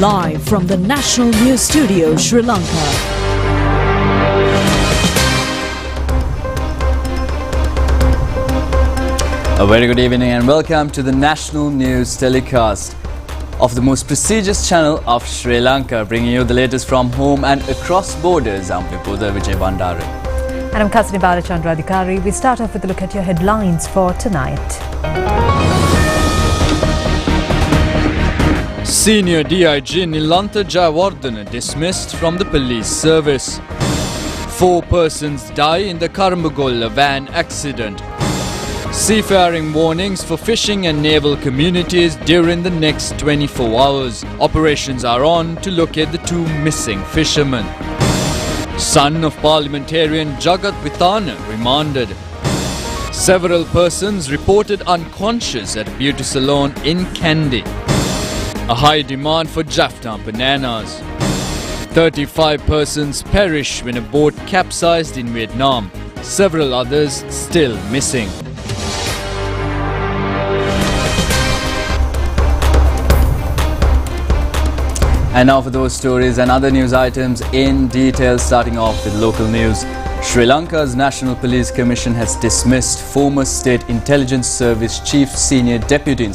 Live from the National News Studio, Sri Lanka. A very good evening and welcome to the National News telecast of the most prestigious channel of Sri Lanka, bringing you the latest from home and across borders. I'm Vipudha Vijay Bandaru. And I'm Kasini Balachandradhikari. We start off with a look at your headlines for tonight. Senior DIG Nilantha Jayawardena dismissed from the police service. 4 persons die in the Karambagolla van accident. Seafaring warnings for fishing and naval communities during the next 24 hours. Operations are on to locate the 2 missing fishermen. Son of parliamentarian Jagat Vitana remanded. Several persons reported unconscious at a beauty salon in Kandy. A high demand for Jaffna bananas. 35 persons perish when a boat capsized in Vietnam. Several others still missing. And now for those stories and other news items in detail, starting off with local news. Sri Lanka's National Police Commission has dismissed former State Intelligence Service Chief Senior Deputy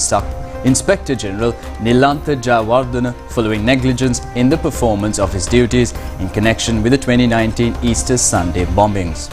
Inspector General Nilantha Jayawardena following negligence in the performance of his duties in connection with the 2019 Easter Sunday bombings.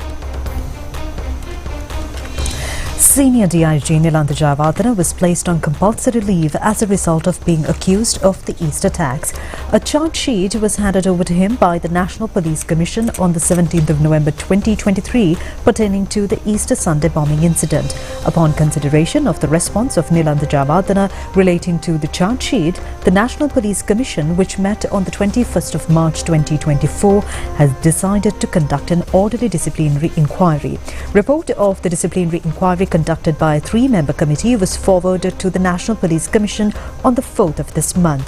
Senior DIG Nilantha Jayawardena was placed on compulsory leave as a result of being accused of the Easter attacks. A charge sheet was handed over to him by the National Police Commission on the 17th of November 2023 pertaining to the Easter Sunday bombing incident. Upon consideration of the response of Nilantha Jayawardena relating to the charge sheet, the National Police Commission, which met on the 21st of March 2024, has decided to conduct an orderly disciplinary inquiry. Report of the disciplinary inquiry conducted by a 3-member committee was forwarded to the National Police Commission on the 4th of this month.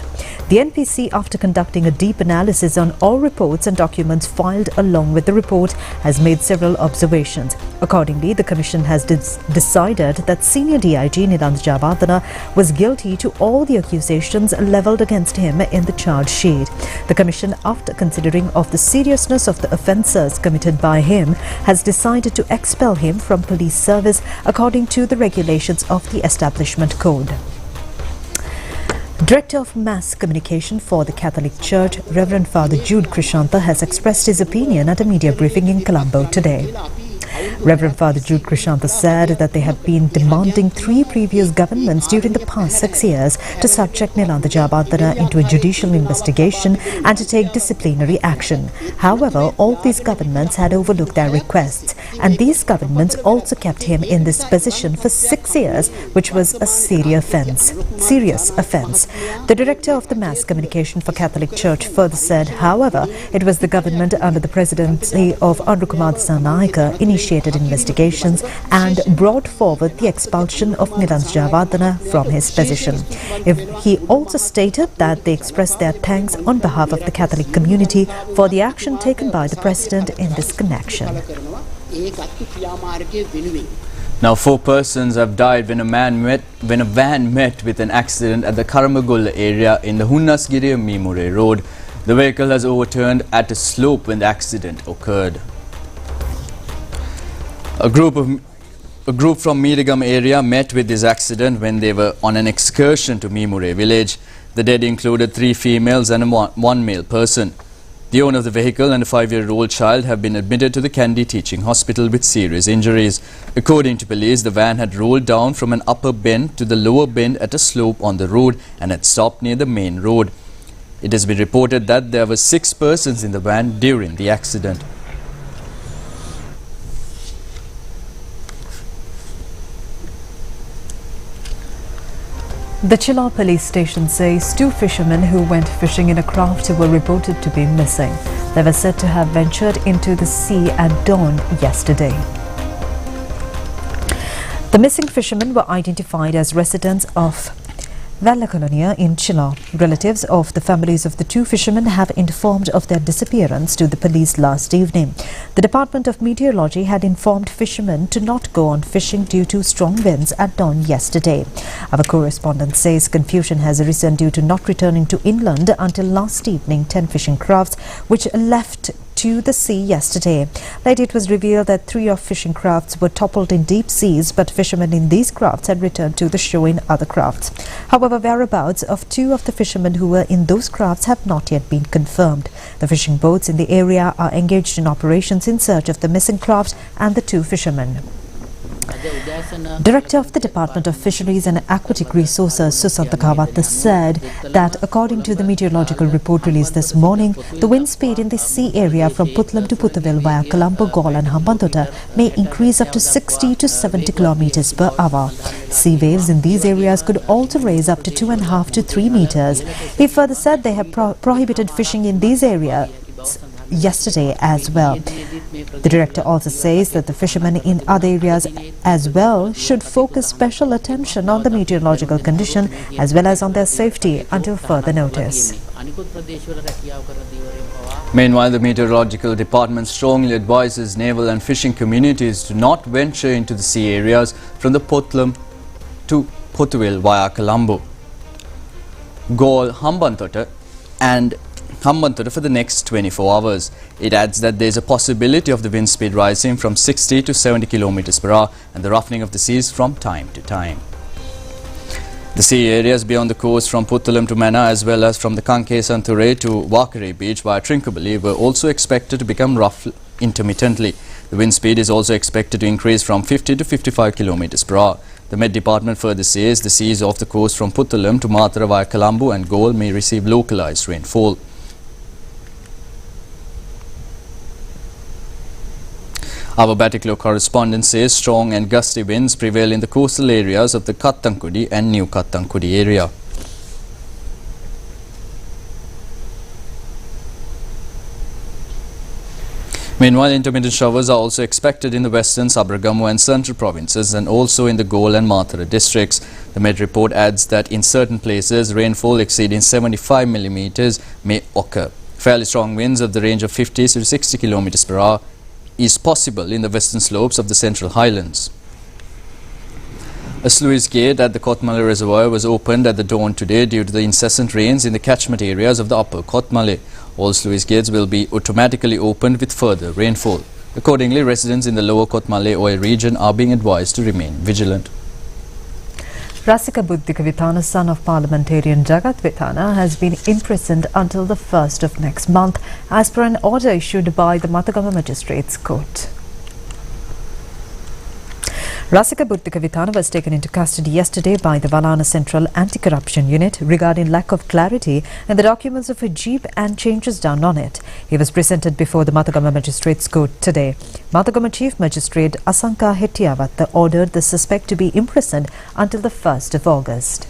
The NPC, after conducting a deep analysis on all reports and documents filed along with the report, has made several observations. Accordingly, the Commission has decided that Senior DIG Nilantha Jayawardena was guilty to all the accusations levelled against him in the charge sheet. The Commission, after considering of the seriousness of the offences committed by him, has decided to expel him from police service according to the regulations of the Establishment Code. Director of Mass Communication for the Catholic Church, Reverend Father Jude Krishantha, has expressed his opinion at a media briefing in Colombo today. Reverend Father Jude Krishantha said that they have been demanding 3 previous governments during the past 6 years to subject Nilantha Jayawardena into a judicial investigation and to take disciplinary action. However, all these governments had overlooked their requests, and these governments also kept him in this position for 6 years, which was a serious offence. The Director of the Mass Communication for Catholic Church further said, however, it was the government under the presidency of Anukumar Dissanayake initiated investigations and brought forward the expulsion of Nilantha Jayawardena from his position. He also stated that they expressed their thanks on behalf of the Catholic community for the action taken by the President in this connection. Now 4 persons have died when a van met with an accident at the Karambagolla area in the Hunnasgiriya-Mimure road. The vehicle has overturned at a slope when the accident occurred. A group from Mirigam area met with this accident when they were on an excursion to Mimure village. The dead included 3 females and 1 male person. The owner of the vehicle and a 5-year-old child have been admitted to the Kandy Teaching Hospital with serious injuries. According to police, the van had rolled down from an upper bend to the lower bend at a slope on the road and had stopped near the main road. It has been reported that there were 6 persons in the van during the accident. The Chilla police station says 2 fishermen who went fishing in a craft were reported to be missing. They were said to have ventured into the sea at dawn yesterday. The missing fishermen were identified as residents of Valla Colonia in Chilla. Relatives of the families of the two fishermen have informed of their disappearance to the police last evening. The Department of Meteorology had informed fishermen to not go on fishing due to strong winds at dawn yesterday. Our correspondent says confusion has arisen due to not returning to inland until last evening. 10 fishing crafts which left to the sea yesterday. Later it was revealed that 3 of fishing crafts were toppled in deep seas, but fishermen in these crafts had returned to the shore in other crafts. However, whereabouts of 2 of the fishermen who were in those crafts have not yet been confirmed. The fishing boats in the area are engaged in operations in search of the missing craft and the 2 fishermen. Director of the Department of Fisheries and Aquatic Resources, Susanta Kawat, said that according to the meteorological report released this morning, the wind speed in the sea area from Puttalam to Puttaville via Colombo, Galle and Hambantota may increase up to 60 to 70 kilometers per hour. Sea waves in these areas could also raise up to 2.5 to 3 meters. He further said they have prohibited fishing in these areas yesterday as well. The director also says that the fishermen in other areas as well should focus special attention on the meteorological condition as well as on their safety until further notice. Meanwhile, the Meteorological Department strongly advises naval and fishing communities to not venture into the sea areas from the Puttalam to Puttaville via Colombo, Galle, Hambantota and Hambantota for the next 24 hours. It adds that there is a possibility of the wind speed rising from 60 to 70 kilometers per hour and the roughening of the seas from time to time. The sea areas beyond the coast from Puttalam to Mana as well as from the Kanke Santure to Wakare Beach via Trincomalee were also expected to become rough intermittently. The wind speed is also expected to increase from 50 to 55 kilometers per hour. The Met Department further says the seas off the coast from Puttalam to Matara via Colombo and Galle may receive localized rainfall. Our Batticaloa correspondent says strong and gusty winds prevail in the coastal areas of the Kattankudi and New Kattankudi area. Meanwhile, intermittent showers are also expected in the western, Sabaragamu and central provinces and also in the Galle and Matara districts. The Met report adds that in certain places, rainfall exceeding 75 millimeters may occur. Fairly strong winds of the range of 50 to 60 kilometers per hour is possible in the western slopes of the Central Highlands. A sluice gate at the Kotmale Reservoir was opened at the dawn today due to the incessant rains in the catchment areas of the upper Kotmale. All sluice gates will be automatically opened with further rainfall. Accordingly, residents in the lower Kotmale oil region are being advised to remain vigilant. Rasika Buddhika Vitana, son of parliamentarian Jagat Vitana, has been imprisoned until the 1st of next month as per an order issued by the Matagama Magistrates Court. Rasika Buddhika Vitana was taken into custody yesterday by the Valana Central Anti-Corruption Unit regarding lack of clarity in the documents of a jeep and changes done on it. He was presented before the Matagama Magistrates Court today. Matagama Chief Magistrate Asanka Hettiavatta ordered the suspect to be imprisoned until the 1st of August.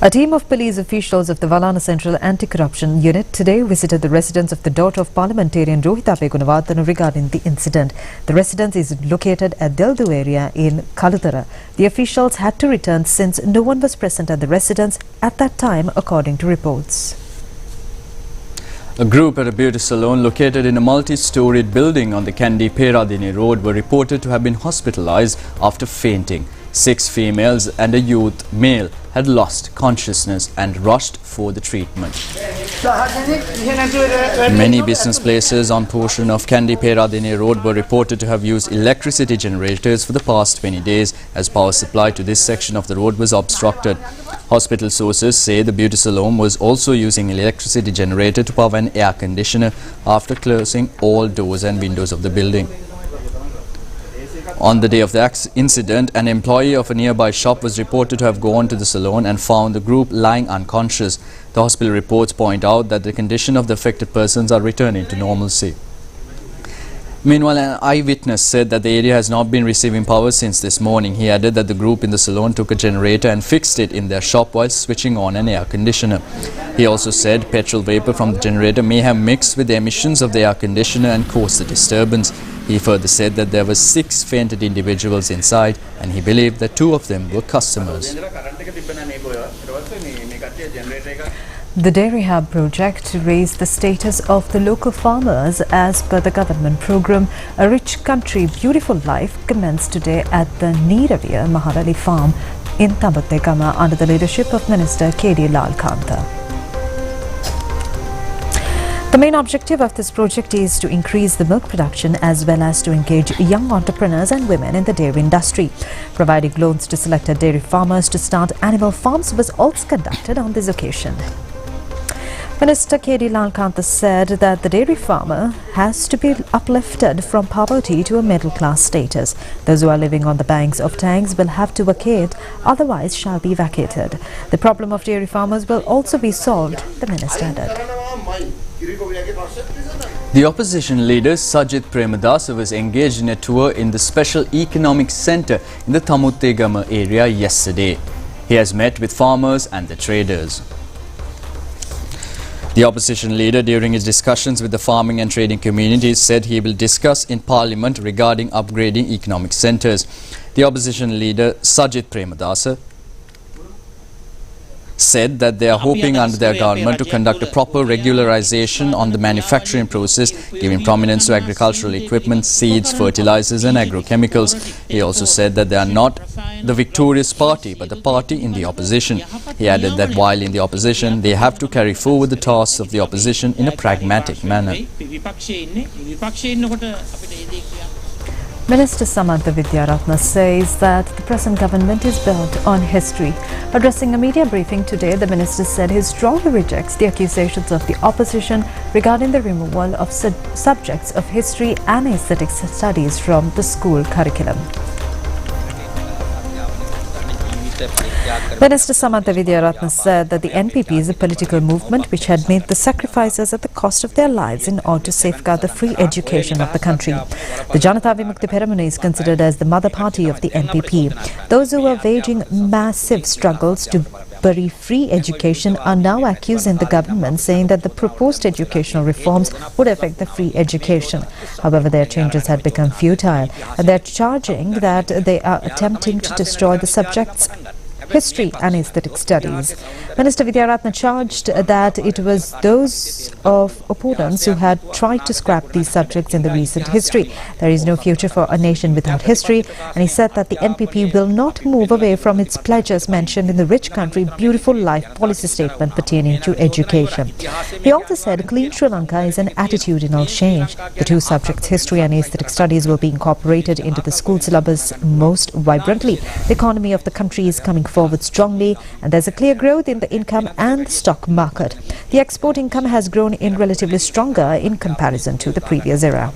A team of police officials of the Valana Central Anti-Corruption Unit today visited the residence of the daughter of parliamentarian Rohita Gunawardena regarding the incident. The residence is located at Deldu area in Kalutara. The officials had to return since no one was present at the residence at that time, according to reports. A group at a beauty salon located in a multi-storied building on the Kandi Peradini Road were reported to have been hospitalized after fainting. 6 females and a youth male had lost consciousness and rushed for the treatment. Many business places on portion of Kandi Peradini Road were reported to have used electricity generators for the past 20 days as power supply to this section of the road was obstructed. Hospital sources say the beauty salon was also using electricity generator to power an air conditioner after closing all doors and windows of the building. On the day of the incident, an employee of a nearby shop was reported to have gone to the salon and found the group lying unconscious. The hospital reports point out that the condition of the affected persons are returning to normalcy. Meanwhile, an eyewitness said that the area has not been receiving power since this morning. He added that the group in the Salon took a generator and fixed it in their shop while switching on an air conditioner. He also said petrol vapor from the generator may have mixed with the emissions of the air conditioner and caused the disturbance. He further said that there were 6 fainted individuals inside and he believed that 2 of them were customers. The Dairy Hub project to raise the status of the local farmers as per the government program A Rich Country, Beautiful Life commenced today at the Neeravia Mahalali farm in Tambutekama under the leadership of Minister K.D. Lalkantha. The main objective of this project is to increase the milk production as well as to engage young entrepreneurs and women in the dairy industry. Providing loans to selected dairy farmers to start animal farms was also conducted on this occasion. Minister K.D. Lalkantha said that the dairy farmer has to be uplifted from poverty to a middle-class status. Those who are living on the banks of tanks will have to vacate, otherwise shall be vacated. The problem of dairy farmers will also be solved, the minister added. The opposition leader Sajith Premadasa was engaged in a tour in the Special Economic Centre in the Tambutekama area yesterday. He has met with farmers and the traders. The opposition leader, during his discussions with the farming and trading communities, said he will discuss in Parliament regarding upgrading economic centres. The opposition leader, Sajith Premadasa, said that they are hoping under their government to conduct a proper regularization on the manufacturing process, giving prominence to agricultural equipment, seeds, fertilizers and agrochemicals. He also said that they are not the victorious party but the party in the opposition. He added that while in the opposition, they have to carry forward the tasks of the opposition in a pragmatic manner. Minister Samantha Vidyaratna says that the present government is built on history. Addressing a media briefing today, the minister said he strongly rejects the accusations of the opposition regarding the removal of subjects of history and aesthetic studies from the school curriculum. Minister Samantha Vidyaratna said that the NPP is a political movement which had made the sacrifices at the cost of their lives in order to safeguard the free education of the country. The Janata Vimukti Peramuna is considered as the mother party of the NPP. Those who were waging massive struggles to bury free education are now accusing the government, saying that the proposed educational reforms would affect the free education. However, their changes had become futile and they are charging that they are attempting to destroy the subjects history and aesthetic studies. Minister Vidyaratna charged that it was those of opponents who had tried to scrap these subjects in the recent history. There is no future for a nation without history, and he said that the NPP will not move away from its pledges mentioned in the Rich Country, Beautiful Life policy statement pertaining to education. He also said Clean Sri Lanka is an attitudinal change. The two subjects, history and aesthetic studies, will be incorporated into the school syllabus most vibrantly. The economy of the country is coming forward strongly and there's a clear growth in the income and the stock market. The export income has grown in relatively stronger in comparison to the previous era.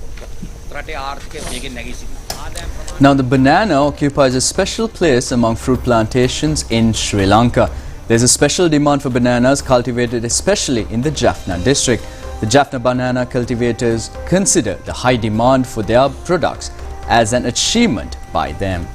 Now, the banana occupies a special place among fruit plantations in Sri Lanka. There's a special demand for bananas cultivated especially in the Jaffna district. The Jaffna banana cultivators consider the high demand for their products as an achievement by them.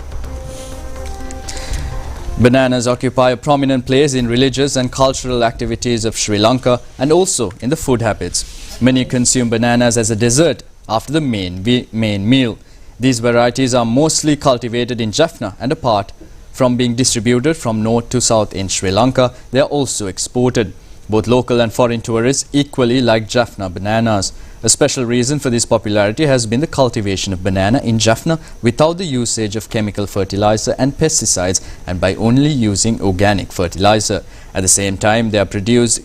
Bananas occupy a prominent place in religious and cultural activities of Sri Lanka and also in the food habits. Many consume bananas as a dessert after the main meal. These varieties are mostly cultivated in Jaffna, and apart from being distributed from north to south in Sri Lanka, they are also exported. Both local and foreign tourists equally like Jaffna bananas. A special reason for this popularity has been the cultivation of banana in Jaffna without the usage of chemical fertilizer and pesticides, and by only using organic fertilizer. At the same time, they are produced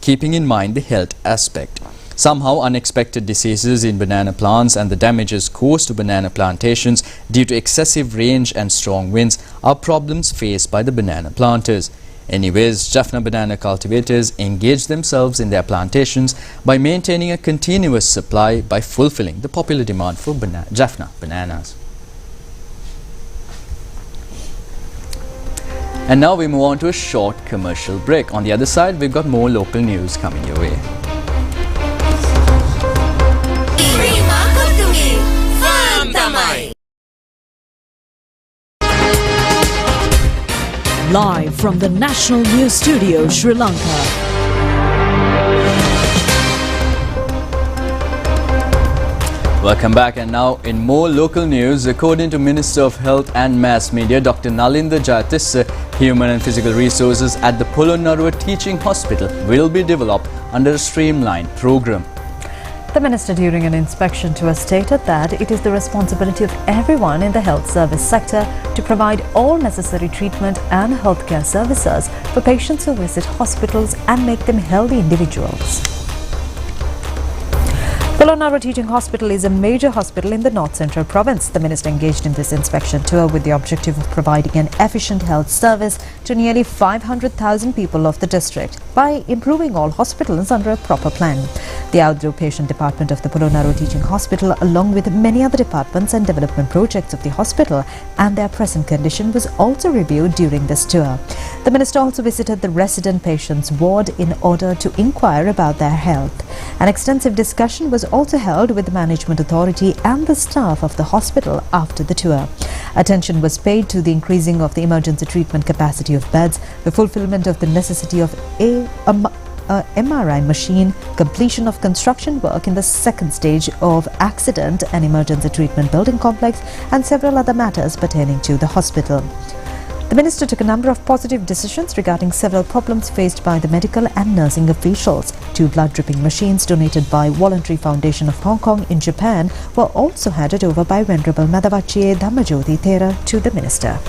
keeping in mind the health aspect. Somehow, unexpected diseases in banana plants and the damages caused to banana plantations due to excessive rain and strong winds are problems faced by the banana planters. Anyways, Jaffna banana cultivators engage themselves in their plantations by maintaining a continuous supply by fulfilling the popular demand for Jaffna bananas. And now we move on to a short commercial break. On the other side, we've got more local news coming your way. Remarkable to me. Live from the National News Studio, Sri Lanka. Welcome back, and now in more local news, according to Minister of Health and Mass Media Dr. Nalinda Jayatissa, human and physical resources at the Polonnaruwa Teaching Hospital will be developed under a streamlined program. The minister during an inspection tour stated that it is the responsibility of everyone in the health service sector to provide all necessary treatment and healthcare services for patients who visit hospitals and make them healthy individuals. Polonnaruwa Teaching Hospital is a major hospital in the North Central province. The minister engaged in this inspection tour with the objective of providing an efficient health service to nearly 500,000 people of the district by improving all hospitals under a proper plan. The outdoor patient department of the Polonnaruwa Teaching Hospital, along with many other departments and development projects of the hospital and their present condition, was also reviewed during this tour. The minister also visited the resident patients' ward in order to inquire about their health. An extensive discussion was also held with the management authority and the staff of the hospital after the tour. Attention was paid to the increasing of the emergency treatment capacity of beds, the fulfillment of the necessity of a MRI machine, completion of construction work in the second stage of accident and emergency treatment building complex, and several other matters pertaining to the hospital. The minister took a number of positive decisions regarding several problems faced by the medical and nursing officials. 2 blood dripping machines donated by Voluntary Foundation of Hong Kong in Japan were also handed over by Venerable Madhavachiye Dhammajoti Thera to the minister.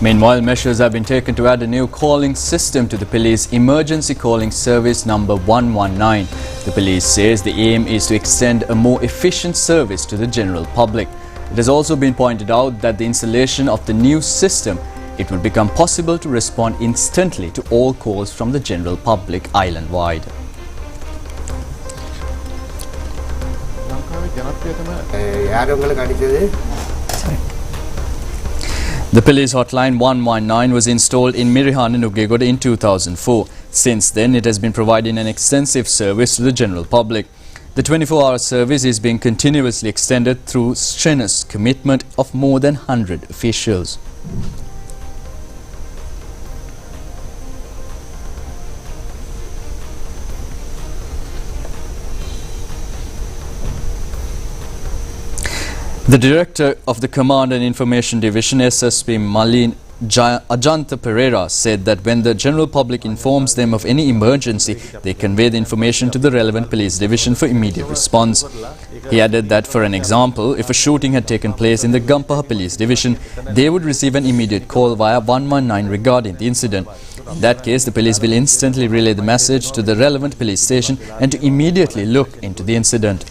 Meanwhile, measures have been taken to add a new calling system to the police emergency calling service number 119. The police says the aim is to extend a more efficient service to the general public. It has also been pointed out that the installation of the new system, it will become possible to respond instantly to all calls from the general public island-wide. The police hotline 119 was installed in Mirihana, Nugegoda in 2004. Since then, it has been providing an extensive service to the general public. The 24-hour service is being continuously extended through strenuous commitment of more than 100 officials. The director of the Command and Information Division, SSP Malin Ajanta Pereira, said that when the general public informs them of any emergency, they convey the information to the relevant police division for immediate response. He added that, for an example, if a shooting had taken place in the Gampaha police division, they would receive an immediate call via 119 regarding the incident. In that case, the police will instantly relay the message to the relevant police station and to immediately look into the incident.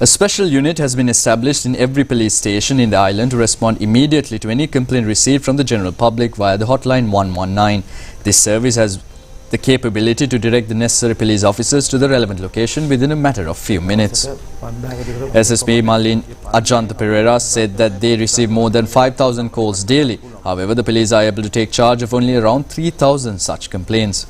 A special unit has been established in every police station in the island to respond immediately to any complaint received from the general public via the hotline 119. This service has the capability to direct the necessary police officers to the relevant location within a matter of few minutes. SSP Malin Ajanta Pereira said that they receive more than 5,000 calls daily. However, the police are able to take charge of only around 3,000 such complaints.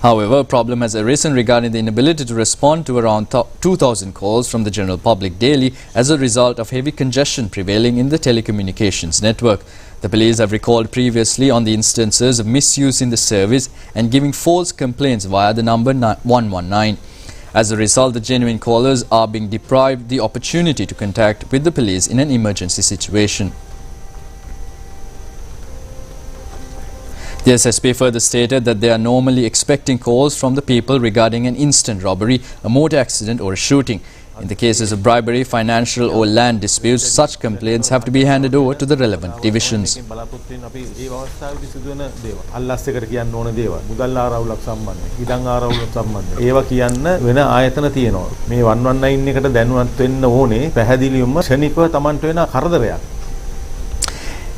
However, a problem has arisen regarding the inability to respond to around 2,000 calls from the general public daily as a result of heavy congestion prevailing in the telecommunications network. The police have recalled previously on the instances of misuse in the service and giving false complaints via the number 119. As a result, the genuine callers are being deprived the opportunity to contact with the police in an emergency situation. The SSP further stated that they are normally expecting calls from the people regarding an instant robbery, a motor accident or a shooting. In the cases of bribery, financial or land disputes, such complaints have to be handed over to the relevant divisions.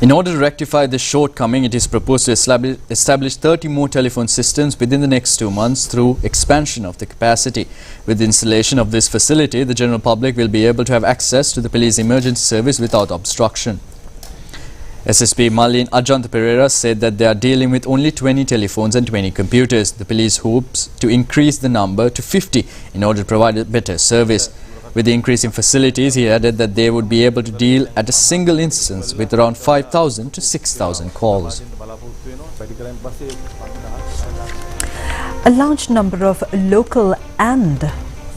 In order to rectify this shortcoming, it is proposed to establish 30 more telephone systems within the next 2 months through expansion of the capacity. With the installation of this facility, the general public will be able to have access to the police emergency service without obstruction. SSP Malin Ajanta Pereira said that they are dealing with only 20 telephones and 20 computers. The police hopes to increase the number to 50 in order to provide a better service. With the increase in facilities, he added that they would be able to deal at a single instance with around 5,000 to 6,000 calls. A large number of local and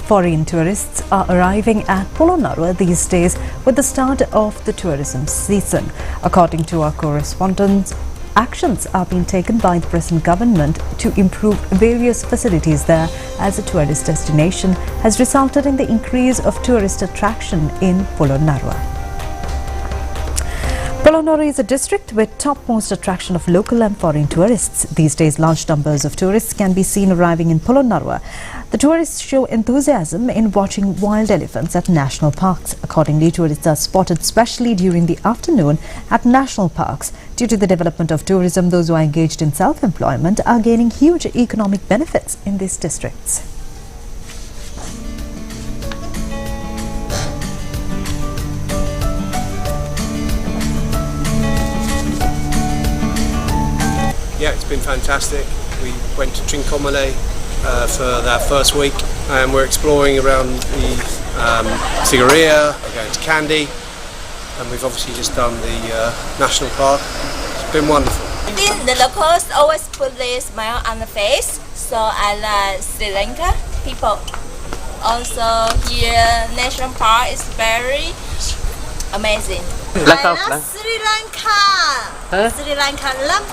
foreign tourists are arriving at Polonnaruwa these days with the start of the tourism season. According to our correspondents, actions are being taken by the present government to improve various facilities there as a tourist destination has resulted in the increase of tourist attraction in Polonnaruwa. Polonnaruwa is a district with topmost attraction of local and foreign tourists. These days, large numbers of tourists can be seen arriving in Polonnaruwa. The tourists show enthusiasm in watching wild elephants at national parks. Accordingly, tourists are spotted especially during the afternoon at national parks. Due to the development of tourism, those who are engaged in self-employment are gaining huge economic benefits in these districts. Yeah, it's been fantastic. We went to Trincomalee for that first week, and we're exploring around the Sigiriya, we're going to Kandy, and we've obviously just done the national park. It's been wonderful. The locals always put their smile on the face, so I like Sri Lanka people. Also here, national park is very amazing. I love Sri Lanka. Sri Lanka #1.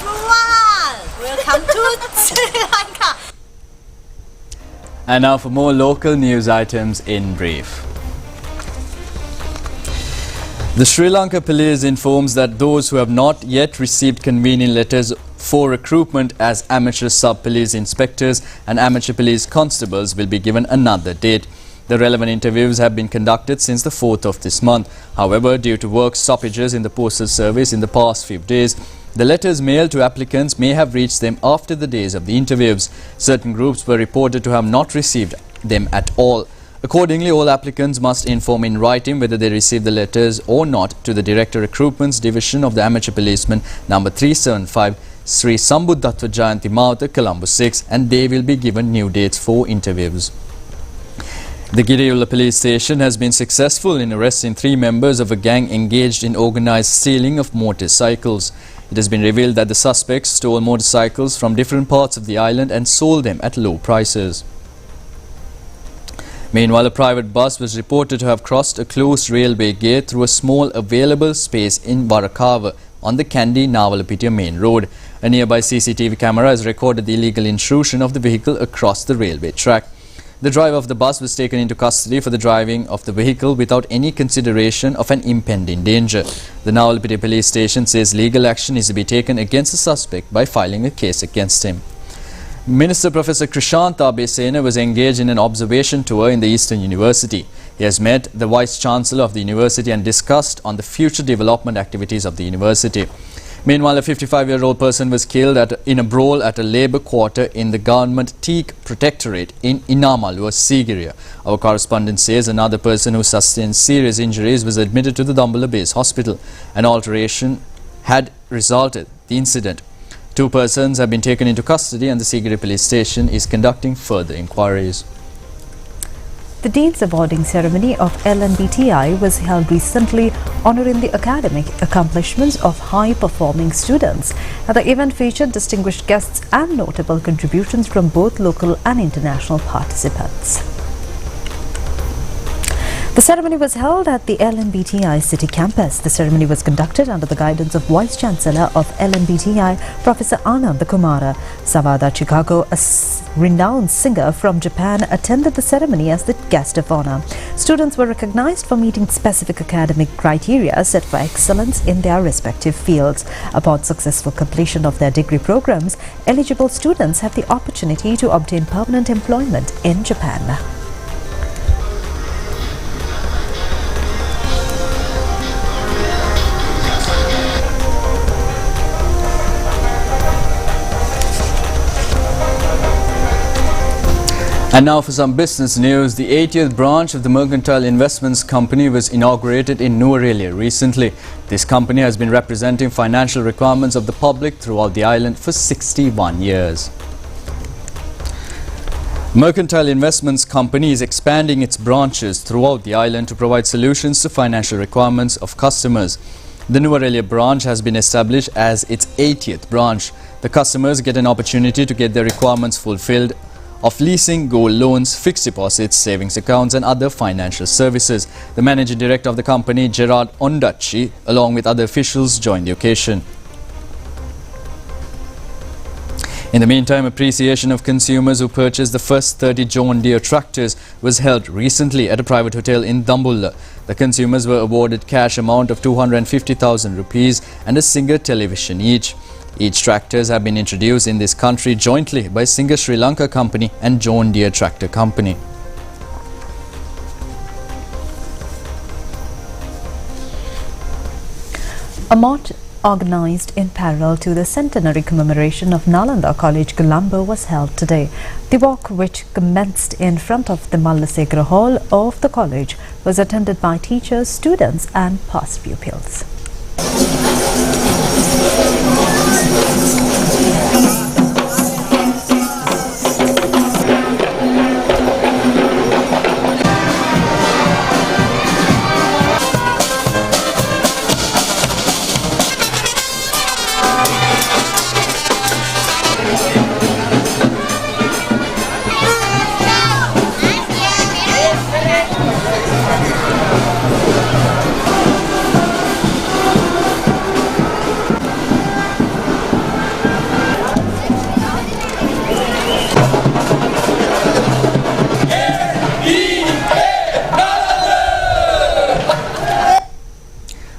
Welcome to Sri Lanka. And now for more local news items in brief. The Sri Lanka Police informs that those who have not yet received convening letters for recruitment as amateur sub-police inspectors and amateur police constables will be given another date. The relevant interviews have been conducted since the 4th of this month. However, due to work stoppages in the postal service in the past few days, the letters mailed to applicants may have reached them after the days of the interviews. Certain groups were reported to have not received them at all. Accordingly, all applicants must inform in writing whether they received the letters or not to the Director Recruitments Division of the Amateur Policeman number 375 Sri Sambuddhatva Jayanti Mawata, Colombo 6, and they will be given new dates for interviews. The Giriyulla police station has been successful in arresting 3 members of a gang engaged in organized stealing of motorcycles. It has been revealed that the suspects stole motorcycles from different parts of the island and sold them at low prices. Meanwhile, a private bus was reported to have crossed a closed railway gate through a small available space in Varakava on the Kandy-Navalapitiya main road. A nearby CCTV camera has recorded the illegal intrusion of the vehicle across the railway track. The driver of the bus was taken into custody for the driving of the vehicle without any consideration of an impending danger. The Navalapitiya police station says legal action is to be taken against the suspect by filing a case against him. Minister Professor Krishant Abesena was engaged in an observation tour in the Eastern University. He has met the Vice Chancellor of the university and discussed on the future development activities of the university. Meanwhile, a 55-year-old person was killed in a brawl at a labour quarter in the government Teak Protectorate in Inamalua, Sigiriya. Our correspondent says another person who sustained serious injuries was admitted to the Dambula Base Hospital. An alteration had resulted in the incident. 2 persons have been taken into custody and the Sigiriya police station is conducting further inquiries. The Dean's Awarding Ceremony of LNBTI was held recently, honouring the academic accomplishments of high-performing students. The event featured distinguished guests and notable contributions from both local and international participants. The ceremony was held at the LNBTI City Campus. The ceremony was conducted under the guidance of Vice Chancellor of LNBTI, Professor Anand Kumara. Savada Chicago, a renowned singer from Japan, attended the ceremony as the guest of honor. Students were recognized for meeting specific academic criteria set for excellence in their respective fields. Upon successful completion of their degree programs, eligible students have the opportunity to obtain permanent employment in Japan. And now for some business news. The 80th branch of the Mercantile Investments Company was inaugurated in Nuwara recently. This company has been representing financial requirements of the public throughout the island for 61 years. Mercantile Investments Company is expanding its branches throughout the island to provide solutions to financial requirements of customers. The Nuwara branch has been established as its 80th branch. The customers get an opportunity to get their requirements fulfilled of leasing, gold loans, fixed deposits, savings accounts and other financial services. The managing director of the company, Gerard Ondachi, along with other officials, joined the occasion. In the meantime, appreciation of consumers who purchased the first 30 John Deere tractors was held recently at a private hotel in Dambulla. The consumers were awarded cash amount of 250,000 rupees and a Singer television each. Each tractors have been introduced in this country jointly by Singer Sri Lanka Company and John Deere Tractor Company. A march organised in parallel to the centenary commemoration of Nalanda College, Colombo was held today. The walk, which commenced in front of the Mallasekhara Hall of the college, was attended by teachers, students and past pupils.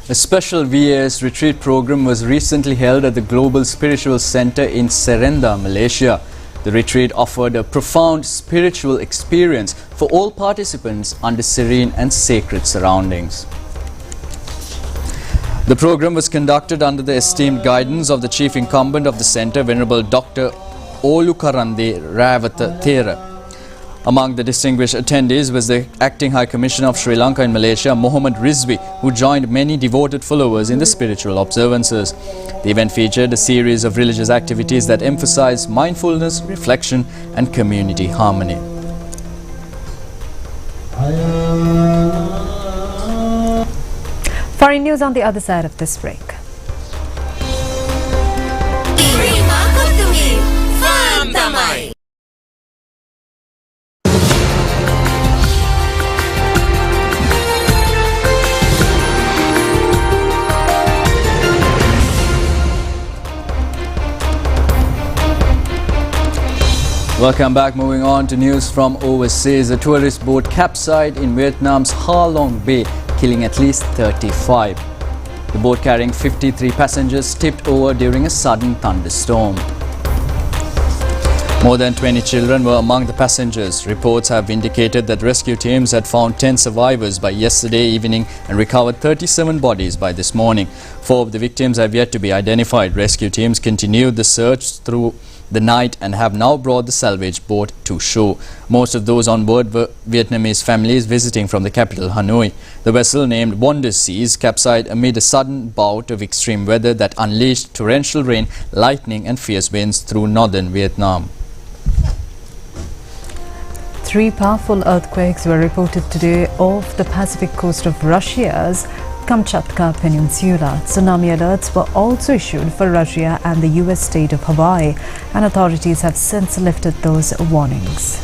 A special VAS retreat program was recently held at the Global Spiritual Center in Serenda, Malaysia. The retreat offered a profound spiritual experience for all participants under serene and sacred surroundings. The program was conducted under the esteemed guidance of the chief incumbent of the center, Venerable Dr. Olukarande Ravata Thera. Among the distinguished attendees was the Acting High Commissioner of Sri Lanka in Malaysia, Mohammad Rizvi, who joined many devoted followers in the spiritual observances. The event featured a series of religious activities that emphasized mindfulness, reflection and community harmony. Foreign news on the other side of this break. Welcome back. Moving on to news from overseas. A tourist boat capsized in Vietnam's Ha Long Bay, killing at least 35. The boat carrying 53 passengers tipped over during a sudden thunderstorm. More than 20 children were among the passengers. Reports have indicated that rescue teams had found 10 survivors by yesterday evening and recovered 37 bodies by this morning. 4 of the victims have yet to be identified. Rescue teams continued the search through the night and have now brought the salvage boat to shore. Most of those on board were Vietnamese families visiting from the capital Hanoi. The vessel, named Wonder Seas, capsized amid a sudden bout of extreme weather that unleashed torrential rain, lightning and fierce winds through northern Vietnam. 3 powerful earthquakes were reported today off the Pacific coast of Russia's Kamchatka Peninsula. Tsunami alerts were also issued for Russia and the US state of Hawaii, and authorities have since lifted those warnings.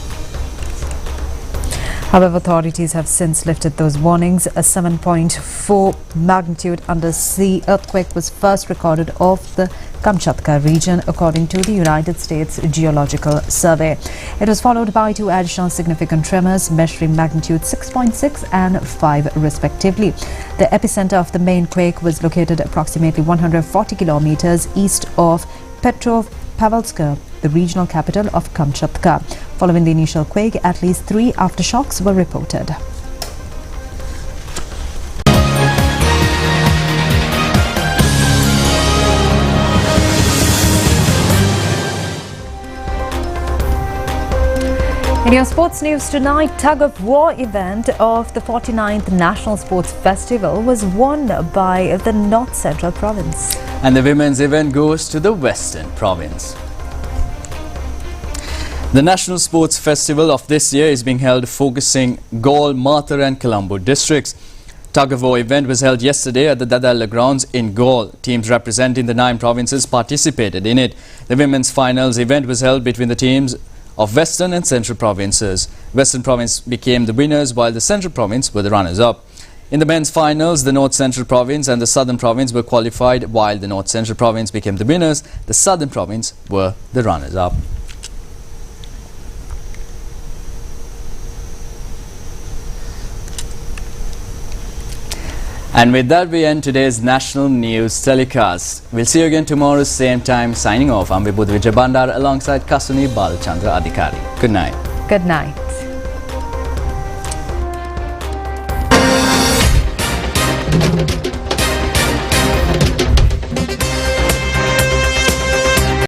However, authorities have since lifted those warnings. A 7.4 magnitude undersea earthquake was first recorded off the Kamchatka region, according to the United States Geological Survey. It was followed by 2 additional significant tremors measuring magnitude 6.6 and 5 respectively. The epicenter of the main quake was located approximately 140 kilometers east of Petropavlovsk, the regional capital of Kamchatka. Following the initial quake, at least 3 aftershocks were reported. In your sports news tonight, tug-of-war event of the 49th National Sports Festival was won by the North Central Province. And the women's event goes to the Western Province. The National Sports Festival of this year is being held focusing Galle, Mathur and Colombo districts. Tug-of-war event was held yesterday at the Dadalla grounds in Galle. Teams representing the 9 provinces participated in it. The women's finals event was held between the teams of Western and Central provinces. Western province became the winners while the Central province were the runners-up. In the men's finals, the North Central province and the Southern province were qualified while the North Central province became the winners. The Southern province were the runners-up. And with that, we end today's national news telecast. We'll see you again tomorrow, same time. Signing off, I'm Vibhuti Vijay Bandar alongside Kasuni Balchandra Adhikari. Good night. Good night.